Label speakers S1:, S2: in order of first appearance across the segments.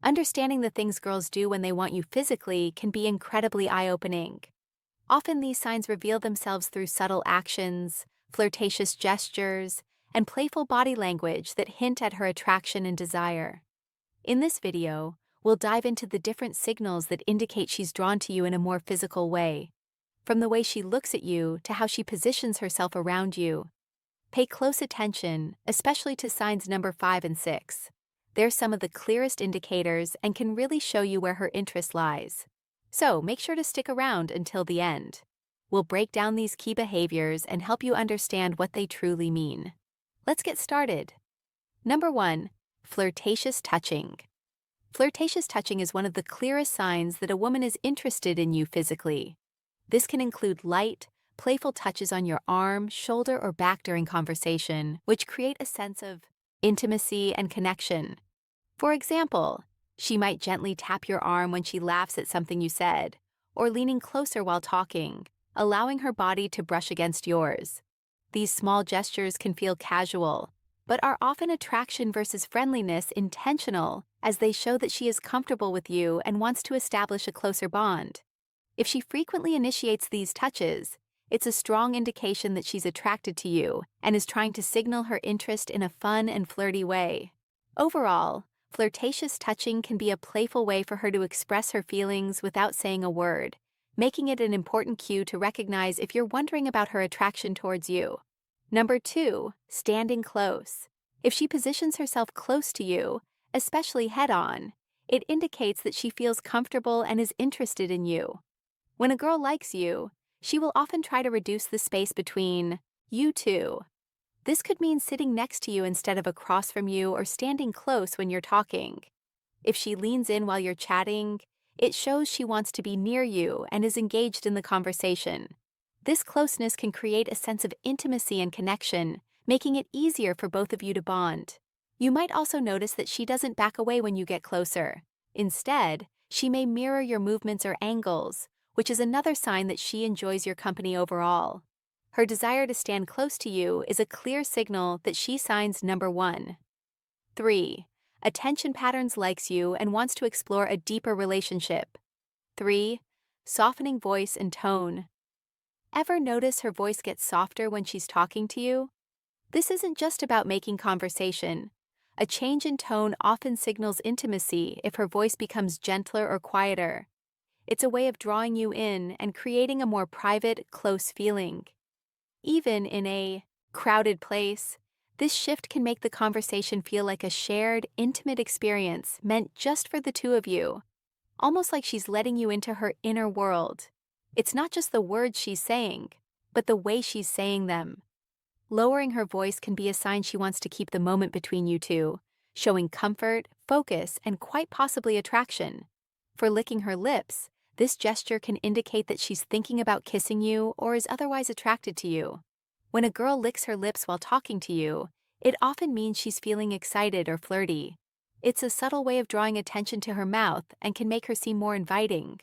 S1: Understanding the things girls do when they want you physically can be incredibly eye-opening. Often these signs reveal themselves through subtle actions, flirtatious gestures, and playful body language that hint at her attraction and desire. In this video, we'll dive into the different signals that indicate she's drawn to you in a more physical way, from the way she looks at you to how she positions herself around you. Pay close attention, especially to signs number 5 and 6. They're some of the clearest indicators and can really show you where her interest lies. So make sure to stick around until the end. We'll break down these key behaviors and help you understand what they truly mean. Let's get started. Number 1. Flirtatious touching. Flirtatious touching is one of the clearest signs that a woman is interested in you physically. This can include light, playful touches on your arm, shoulder, or back during conversation, which create a sense of intimacy and connection. For example, she might gently tap your arm when she laughs at something you said, or leaning closer while talking, allowing her body to brush against yours. These small gestures can feel casual, but are often attraction versus friendliness intentional, as they show that she is comfortable with you and wants to establish a closer bond. If she frequently initiates these touches, it's a strong indication that she's attracted to you and is trying to signal her interest in a fun and flirty way. Overall, flirtatious touching can be a playful way for her to express her feelings without saying a word, making it an important cue to recognize if you're wondering about her attraction towards you. Number 2, standing close. If she positions herself close to you, especially head-on, it indicates that she feels comfortable and is interested in you. When a girl likes you, she will often try to reduce the space between you two. This could mean sitting next to you instead of across from you or standing close when you're talking. If she leans in while you're chatting, it shows she wants to be near you and is engaged in the conversation. This closeness can create a sense of intimacy and connection, making it easier for both of you to bond. You might also notice that she doesn't back away when you get closer. Instead, she may mirror your movements or angles, which is another sign that she enjoys your company overall. Her desire to stand close to you is a clear signal that she signs number 1. 3. Attention patterns likes you and wants to explore a deeper relationship. 3. Softening voice and tone. Ever notice her voice gets softer when she's talking to you? This isn't just about making conversation. A change in tone often signals intimacy if her voice becomes gentler or quieter. It's a way of drawing you in and creating a more private, close feeling. Even in a crowded place, this shift can make the conversation feel like a shared, intimate experience meant just for the two of you, almost like she's letting you into her inner world. It's not just the words she's saying, but the way she's saying them. Lowering her voice can be a sign she wants to keep the moment between you two, showing comfort, focus, and quite possibly attraction. For licking her lips, this gesture can indicate that she's thinking about kissing you or is otherwise attracted to you. When a girl licks her lips while talking to you, it often means she's feeling excited or flirty. It's a subtle way of drawing attention to her mouth and can make her seem more inviting.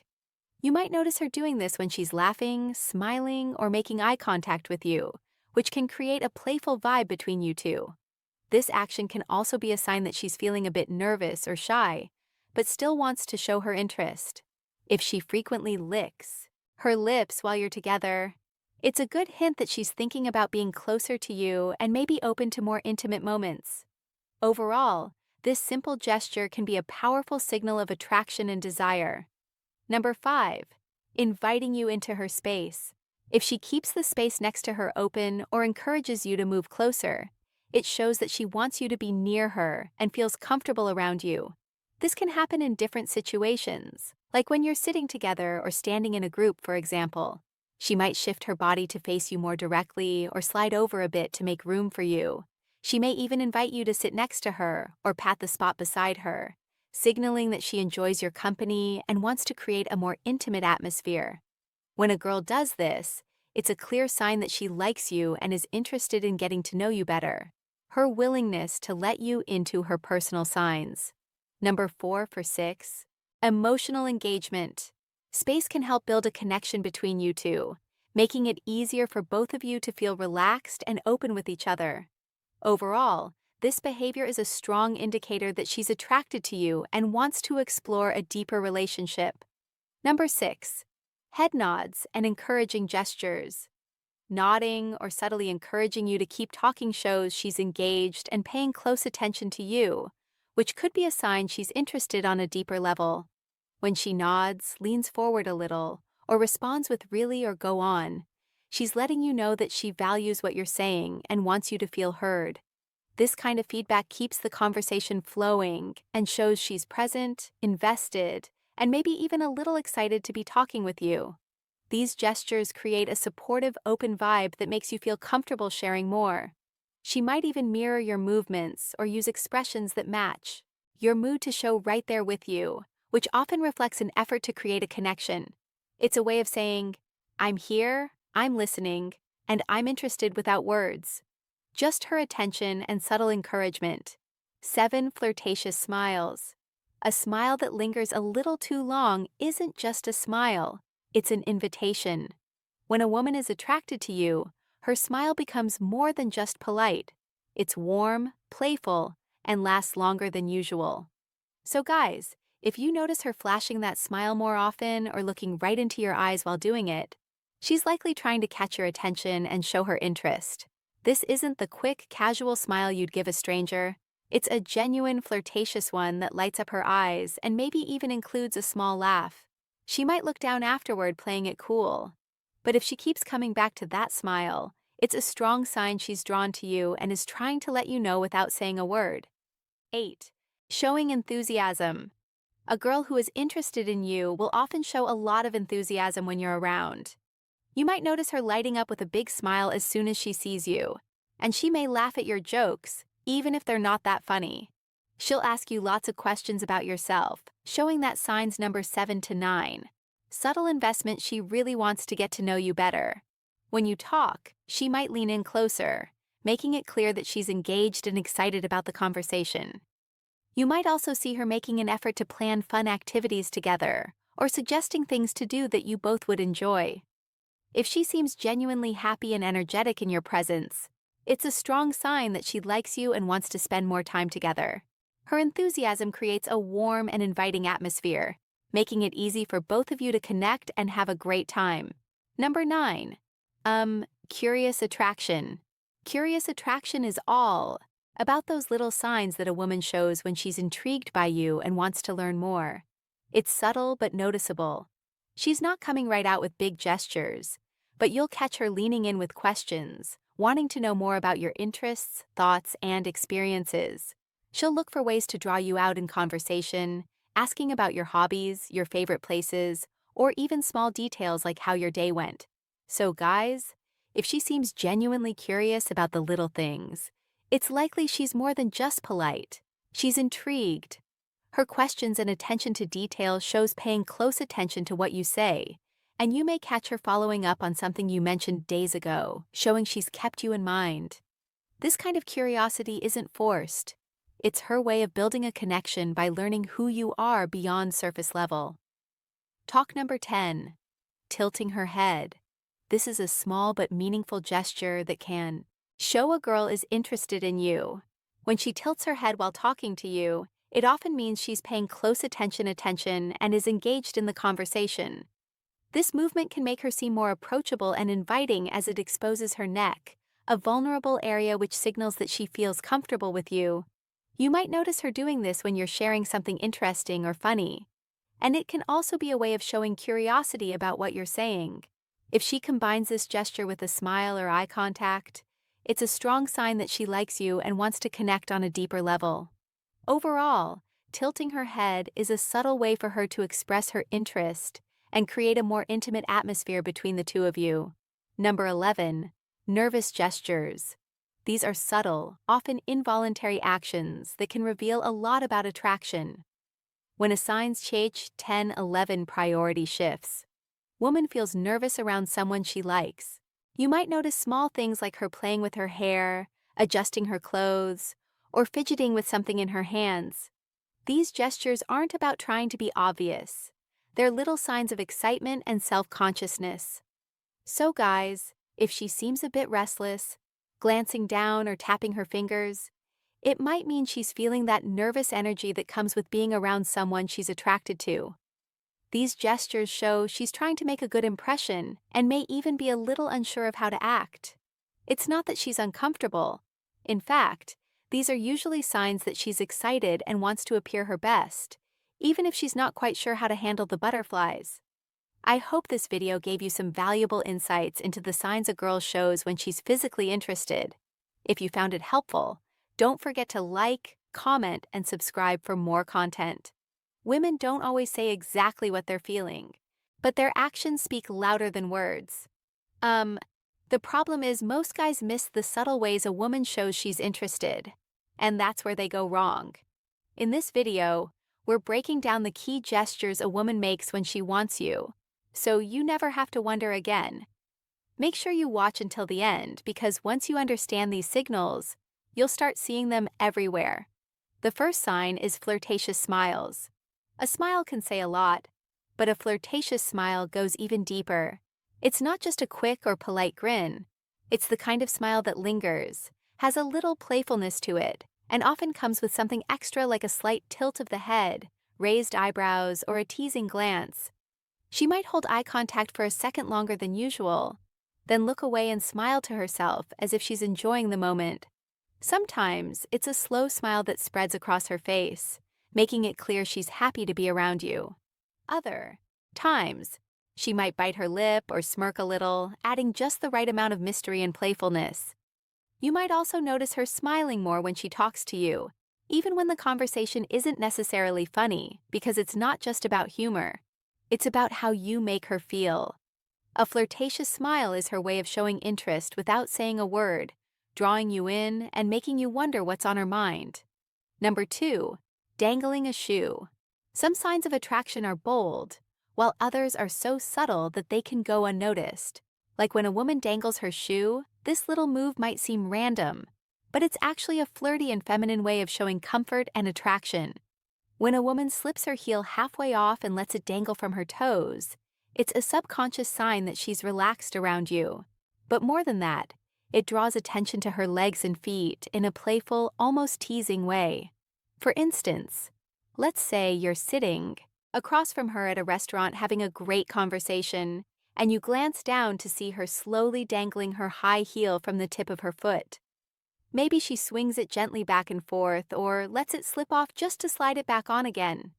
S1: You might notice her doing this when she's laughing, smiling, or making eye contact with you, which can create a playful vibe between you two. This action can also be a sign that she's feeling a bit nervous or shy, but still wants to show her interest. If she frequently licks her lips while you're together, it's a good hint that she's thinking about being closer to you and may be open to more intimate moments. Overall, this simple gesture can be a powerful signal of attraction and desire. Number 5. Inviting you into her space. If she keeps the space next to her open or encourages you to move closer, it shows that she wants you to be near her and feels comfortable around you. This can happen in different situations, like when you're sitting together or standing in a group, for example. She might shift her body to face you more directly or slide over a bit to make room for you. She may even invite you to sit next to her or pat the spot beside her, signaling that she enjoys your company and wants to create a more intimate atmosphere. When a girl does this, it's a clear sign that she likes you and is interested in getting to know you better. Her willingness to let you into her personal signs. Number 4 for 6. Emotional engagement. Space can help build a connection between you two, making it easier for both of you to feel relaxed and open with each other. Overall, This behavior is a strong indicator that she's attracted to you and wants to explore a deeper relationship. Number 6. Head nods and encouraging gestures. Nodding or subtly encouraging you to keep talking shows she's engaged and paying close attention to you, which could be a sign she's interested on a deeper level. When she nods, leans forward a little, or responds with really or go on, she's letting you know that she values what you're saying and wants you to feel heard. This kind of feedback keeps the conversation flowing and shows she's present, invested, and maybe even a little excited to be talking with you. These gestures create a supportive, open vibe that makes you feel comfortable sharing more. She might even mirror your movements or use expressions that match your mood to show right there with you, which often reflects an effort to create a connection. It's a way of saying, I'm here, I'm listening, and I'm interested without words. Just her attention and subtle encouragement. 7. Flirtatious smiles. A smile that lingers a little too long isn't just a smile, it's an invitation. When a woman is attracted to you, her smile becomes more than just polite. It's warm, playful, and lasts longer than usual. So guys, if you notice her flashing that smile more often or looking right into your eyes while doing it, she's likely trying to catch your attention and show her interest. This isn't the quick, casual smile you'd give a stranger. It's a genuine, flirtatious one that lights up her eyes and maybe even includes a small laugh. She might look down afterward, playing it cool. But if she keeps coming back to that smile, it's a strong sign she's drawn to you and is trying to let you know without saying a word. 8. Showing enthusiasm. A girl who is interested in you will often show a lot of enthusiasm when you're around. You might notice her lighting up with a big smile as soon as she sees you, and she may laugh at your jokes, even if they're not that funny. She'll ask you lots of questions about yourself, showing that signs number 7 to 9. Subtle investment. She really wants to get to know you better. When you talk, she might lean in closer, making it clear that she's engaged and excited about the conversation. You might also see her making an effort to plan fun activities together, or suggesting things to do that you both would enjoy. If she seems genuinely happy and energetic in your presence, it's a strong sign that she likes you and wants to spend more time together. Her enthusiasm creates a warm and inviting atmosphere, making it easy for both of you to connect and have a great time. Number 9. Curious attraction. Curious attraction is all about those little signs that a woman shows when she's intrigued by you and wants to learn more. It's subtle but noticeable. She's not coming right out with big gestures, but you'll catch her leaning in with questions, wanting to know more about your interests, thoughts, and experiences. She'll look for ways to draw you out in conversation, asking about your hobbies, your favorite places, or even small details like how your day went. So guys, if she seems genuinely curious about the little things, it's likely she's more than just polite. She's intrigued. Her questions and attention to detail shows paying close attention to what you say, and you may catch her following up on something you mentioned days ago, showing she's kept you in mind. This kind of curiosity isn't forced. It's her way of building a connection by learning who you are beyond surface level. Talk number 10. Tilting her head. This is a small but meaningful gesture that can show a girl is interested in you. When she tilts her head while talking to you, it often means she's paying close attention and is engaged in the conversation. This movement can make her seem more approachable and inviting as it exposes her neck, a vulnerable area which signals that she feels comfortable with you. You might notice her doing this when you're sharing something interesting or funny, and it can also be a way of showing curiosity about what you're saying. If she combines this gesture with a smile or eye contact, it's a strong sign that she likes you and wants to connect on a deeper level. Overall, tilting her head is a subtle way for her to express her interest and create a more intimate atmosphere between the two of you. Number 11. Nervous gestures. These are subtle, often involuntary actions that can reveal a lot about attraction. When a sign's change 10-11 priority shifts, woman feels nervous around someone she likes. You might notice small things like her playing with her hair, adjusting her clothes, or fidgeting with something in her hands. These gestures aren't about trying to be obvious. They're little signs of excitement and self-consciousness. So guys, if she seems a bit restless, glancing down or tapping her fingers, It might mean she's feeling that nervous energy that comes with being around someone she's attracted to. These gestures show she's trying to make a good impression and may even be a little unsure of how to act. It's not that she's uncomfortable. In fact, these are usually signs that she's excited and wants to appear her best, even if she's not quite sure how to handle the butterflies. I hope this video gave you some valuable insights into the signs a girl shows when she's physically interested. If you found it helpful, don't forget to like, comment, and subscribe for more content. Women don't always say exactly what they're feeling, but their actions speak louder than words. The problem is most guys miss the subtle ways a woman shows she's interested, and that's where they go wrong. In this video, we're breaking down the key gestures a woman makes when she wants you, so you never have to wonder again. Make sure you watch until the end because once you understand these signals, you'll start seeing them everywhere. The first sign is flirtatious smiles. A smile can say a lot, but a flirtatious smile goes even deeper. It's not just a quick or polite grin. It's the kind of smile that lingers, has a little playfulness to it, and often comes with something extra like a slight tilt of the head, raised eyebrows, or a teasing glance. She might hold eye contact for a second longer than usual, then look away and smile to herself as if she's enjoying the moment. Sometimes it's a slow smile that spreads across her face, making it clear she's happy to be around you. Other times, she might bite her lip or smirk a little, adding just the right amount of mystery and playfulness. You might also notice her smiling more when she talks to you, even when the conversation isn't necessarily funny, because it's not just about humor. It's about how you make her feel. A flirtatious smile is her way of showing interest without saying a word, drawing you in and making you wonder what's on her mind. Number 2, dangling a shoe. Some signs of attraction are bold, while others are so subtle that they can go unnoticed. Like when a woman dangles her shoe, this little move might seem random, but it's actually a flirty and feminine way of showing comfort and attraction. When a woman slips her heel halfway off and lets it dangle from her toes, it's a subconscious sign that she's relaxed around you. But more than that, it draws attention to her legs and feet in a playful, almost teasing way. For instance, let's say you're sitting across from her at a restaurant having a great conversation, and you glance down to see her slowly dangling her high heel from the tip of her foot. Maybe she swings it gently back and forth or lets it slip off just to slide it back on again.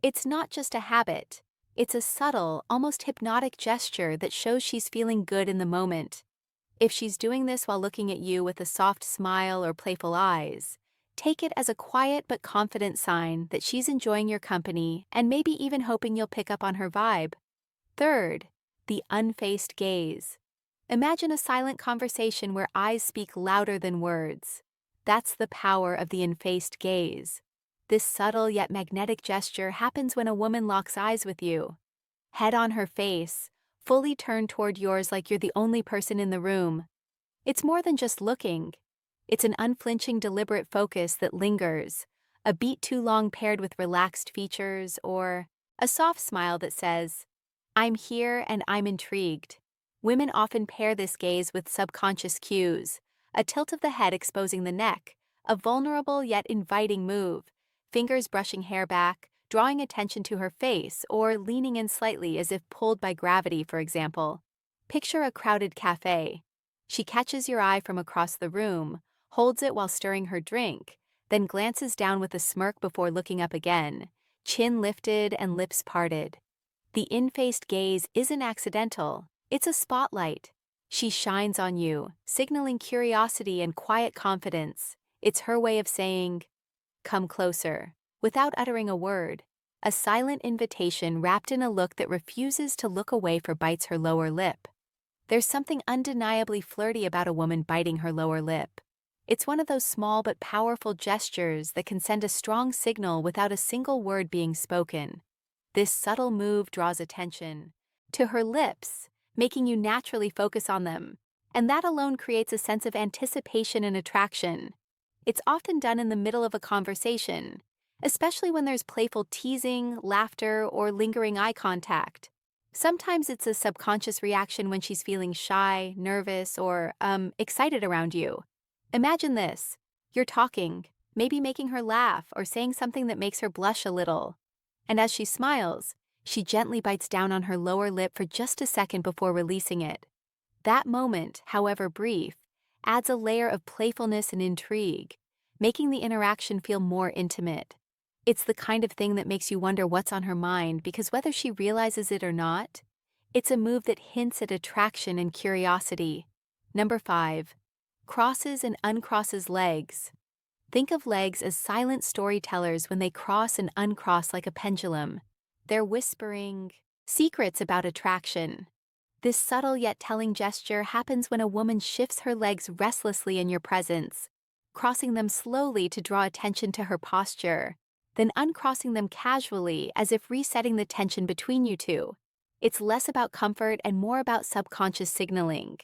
S1: It's not just a habit. It's a subtle, almost hypnotic gesture that shows she's feeling good in the moment. If she's doing this while looking at you with a soft smile or playful eyes, take it as a quiet but confident sign that she's enjoying your company and maybe even hoping you'll pick up on her vibe. Third, the unfazed gaze. Imagine a silent conversation where eyes speak louder than words. That's the power of the unfazed gaze. This subtle yet magnetic gesture happens when a woman locks eyes with you. Head on her face, fully turned toward yours like you're the only person in the room. It's more than just looking. It's an unflinching, deliberate focus that lingers, a beat too long paired with relaxed features, or a soft smile that says, "I'm here and I'm intrigued." Women often pair this gaze with subconscious cues, a tilt of the head exposing the neck, a vulnerable yet inviting move, fingers brushing hair back, drawing attention to her face, or leaning in slightly as if pulled by gravity, for example. Picture a crowded cafe. She catches your eye from across the room, holds it while stirring her drink, then glances down with a smirk before looking up again, chin lifted and lips parted. The in-faced gaze isn't accidental. It's a spotlight. She shines on you, signaling curiosity and quiet confidence. It's her way of saying, "Come closer," without uttering a word. A silent invitation wrapped in a look that refuses to look away or bites her lower lip. There's something undeniably flirty about a woman biting her lower lip. It's one of those small but powerful gestures that can send a strong signal without a single word being spoken. This subtle move draws attention to her lips, making you naturally focus on them, and that alone creates a sense of anticipation and attraction. It's often done in the middle of a conversation, especially when there's playful teasing, laughter, or lingering eye contact. Sometimes it's a subconscious reaction when she's feeling shy, nervous, or excited around you. Imagine this. You're talking, maybe making her laugh or saying something that makes her blush a little. And as she smiles, she gently bites down on her lower lip for just a second before releasing it. That moment, however brief, adds a layer of playfulness and intrigue, making the interaction feel more intimate. It's the kind of thing that makes you wonder what's on her mind because whether she realizes it or not, it's a move that hints at attraction and curiosity. Number 5. Crosses and uncrosses legs. Think of legs as silent storytellers when they cross and uncross like a pendulum. They're whispering secrets about attraction. This subtle yet telling gesture happens when a woman shifts her legs restlessly in your presence, crossing them slowly to draw attention to her posture, then uncrossing them casually as if resetting the tension between you two. It's less about comfort and more about subconscious signaling.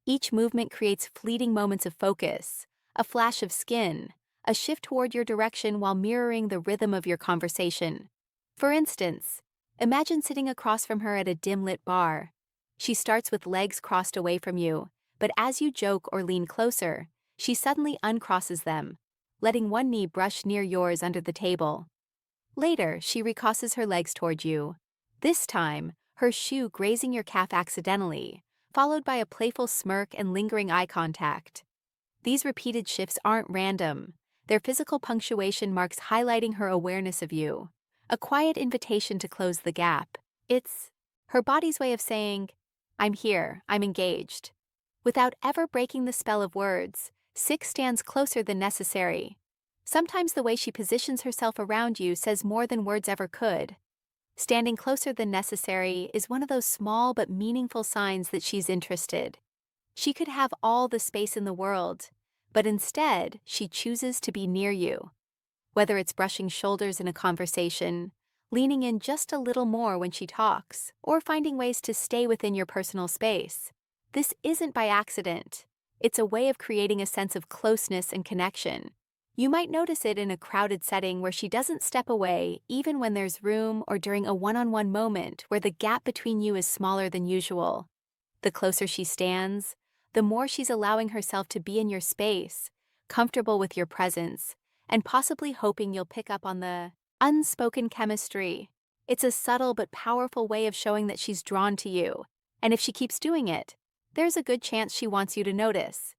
S1: Each movement creates fleeting moments of focus, a flash of skin, a shift toward your direction while mirroring the rhythm of your conversation. For instance, imagine sitting across from her at a dim-lit bar. She starts with legs crossed away from you, but as you joke or lean closer, she suddenly uncrosses them, letting one knee brush near yours under the table. Later, she recrosses her legs toward you, this time, her shoe grazing your calf accidentally, followed by a playful smirk and lingering eye contact. These repeated shifts aren't random. Their physical punctuation marks highlighting her awareness of you, a quiet invitation to close the gap. It's her body's way of saying, "I'm here, I'm engaged." Without ever breaking the spell of words, Six stands closer than necessary. Sometimes the way she positions herself around you says more than words ever could. Standing closer than necessary is one of those small but meaningful signs that she's interested. She could have all the space in the world, but instead, she chooses to be near you. Whether it's brushing shoulders in a conversation, leaning in just a little more when she talks, or finding ways to stay within your personal space. This isn't by accident. It's a way of creating a sense of closeness and connection. You might notice it in a crowded setting where she doesn't step away even when there's room or during a one-on-one moment where the gap between you is smaller than usual. The closer she stands, the more she's allowing herself to be in your space, comfortable with your presence, and possibly hoping you'll pick up on the unspoken chemistry. It's a subtle but powerful way of showing that she's drawn to you, and if she keeps doing it, there's a good chance she wants you to notice.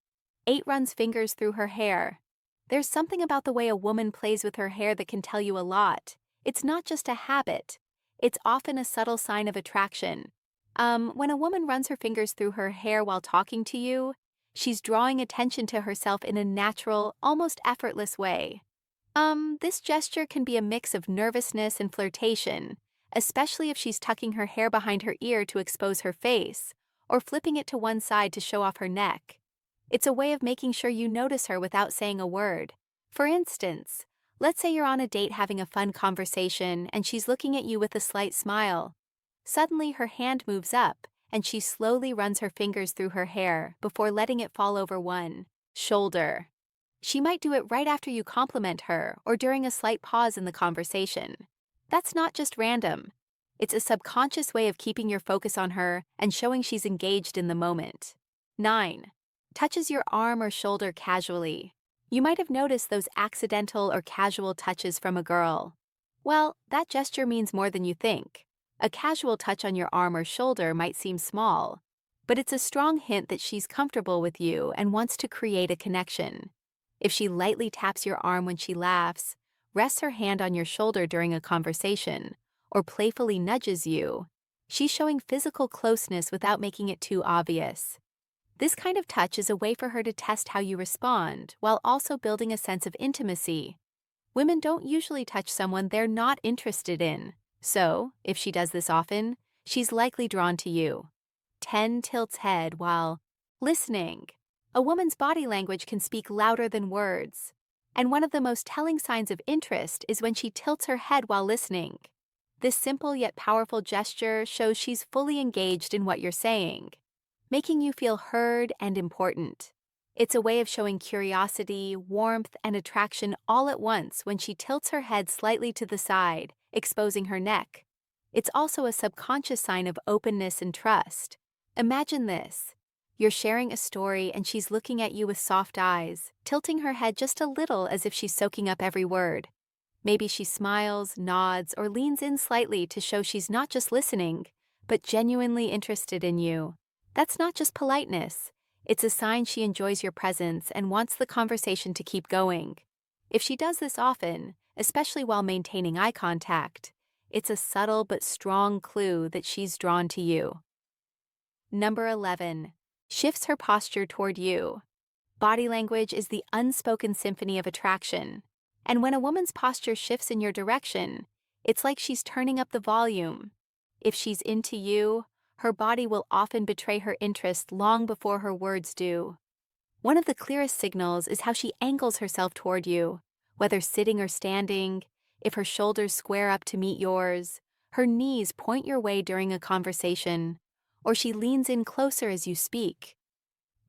S1: 8 runs fingers through her hair. There's something about the way a woman plays with her hair that can tell you a lot. It's not just a habit. It's often a subtle sign of attraction. When a woman runs her fingers through her hair while talking to you, she's drawing attention to herself in a natural, almost effortless way. This gesture can be a mix of nervousness and flirtation, especially if she's tucking her hair behind her ear to expose her face, or flipping it to one side to show off her neck. It's a way of making sure you notice her without saying a word. For instance, let's say you're on a date having a fun conversation and she's looking at you with a slight smile. Suddenly her hand moves up and she slowly runs her fingers through her hair before letting it fall over one shoulder. She might do it right after you compliment her or during a slight pause in the conversation. That's not just random. It's a subconscious way of keeping your focus on her and showing she's engaged in the moment. 9. Touches your arm or shoulder casually. You might have noticed those accidental or casual touches from a girl. Well, that gesture means more than you think. A casual touch on your arm or shoulder might seem small, but it's a strong hint that she's comfortable with you and wants to create a connection. If she lightly taps your arm when she laughs, rests her hand on your shoulder during a conversation, or playfully nudges you, she's showing physical closeness without making it too obvious. This kind of touch is a way for her to test how you respond, while also building a sense of intimacy. Women don't usually touch someone they're not interested in, so, if she does this often, she's likely drawn to you. 10. Tilts head while listening. A woman's body language can speak louder than words, and one of the most telling signs of interest is when she tilts her head while listening. This simple yet powerful gesture shows she's fully engaged in what you're saying, making you feel heard and important. It's a way of showing curiosity, warmth, and attraction all at once when she tilts her head slightly to the side, exposing her neck. It's also a subconscious sign of openness and trust. Imagine this. You're sharing a story and she's looking at you with soft eyes, tilting her head just a little as if she's soaking up every word. Maybe she smiles, nods, or leans in slightly to show she's not just listening, but genuinely interested in you. That's not just politeness. It's a sign she enjoys your presence and wants the conversation to keep going. If she does this often, especially while maintaining eye contact, it's a subtle but strong clue that she's drawn to you. Number 11. Shifts her posture toward you. Body language is the unspoken symphony of attraction. And when a woman's posture shifts in your direction, it's like she's turning up the volume. If she's into you, her body will often betray her interest long before her words do. One of the clearest signals is how she angles herself toward you, whether sitting or standing, if her shoulders square up to meet yours, her knees point your way during a conversation, or she leans in closer as you speak.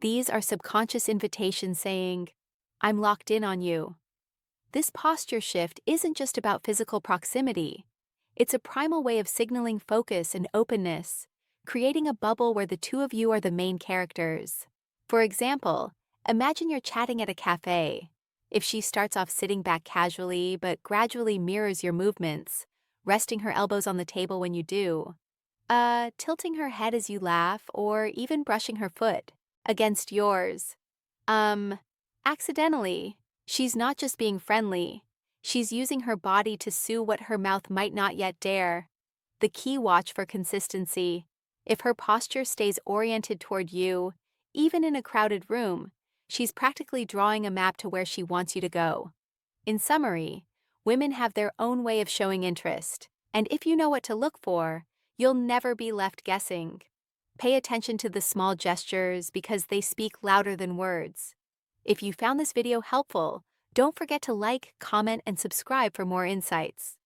S1: These are subconscious invitations saying, "I'm locked in on you." This posture shift isn't just about physical proximity. It's a primal way of signaling focus and openness, creating a bubble where the two of you are the main characters. For example, imagine you're chatting at a cafe. If she starts off sitting back casually but gradually mirrors your movements, resting her elbows on the table when you do, tilting her head as you laugh, or even brushing her foot against yours, accidentally, she's not just being friendly, she's using her body to sue what her mouth might not yet dare. The key: watch for consistency. If her posture stays oriented toward you, even in a crowded room, she's practically drawing a map to where she wants you to go. In summary, women have their own way of showing interest, and if you know what to look for, you'll never be left guessing. Pay attention to the small gestures because they speak louder than words. If you found this video helpful, don't forget to like, comment, and subscribe for more insights.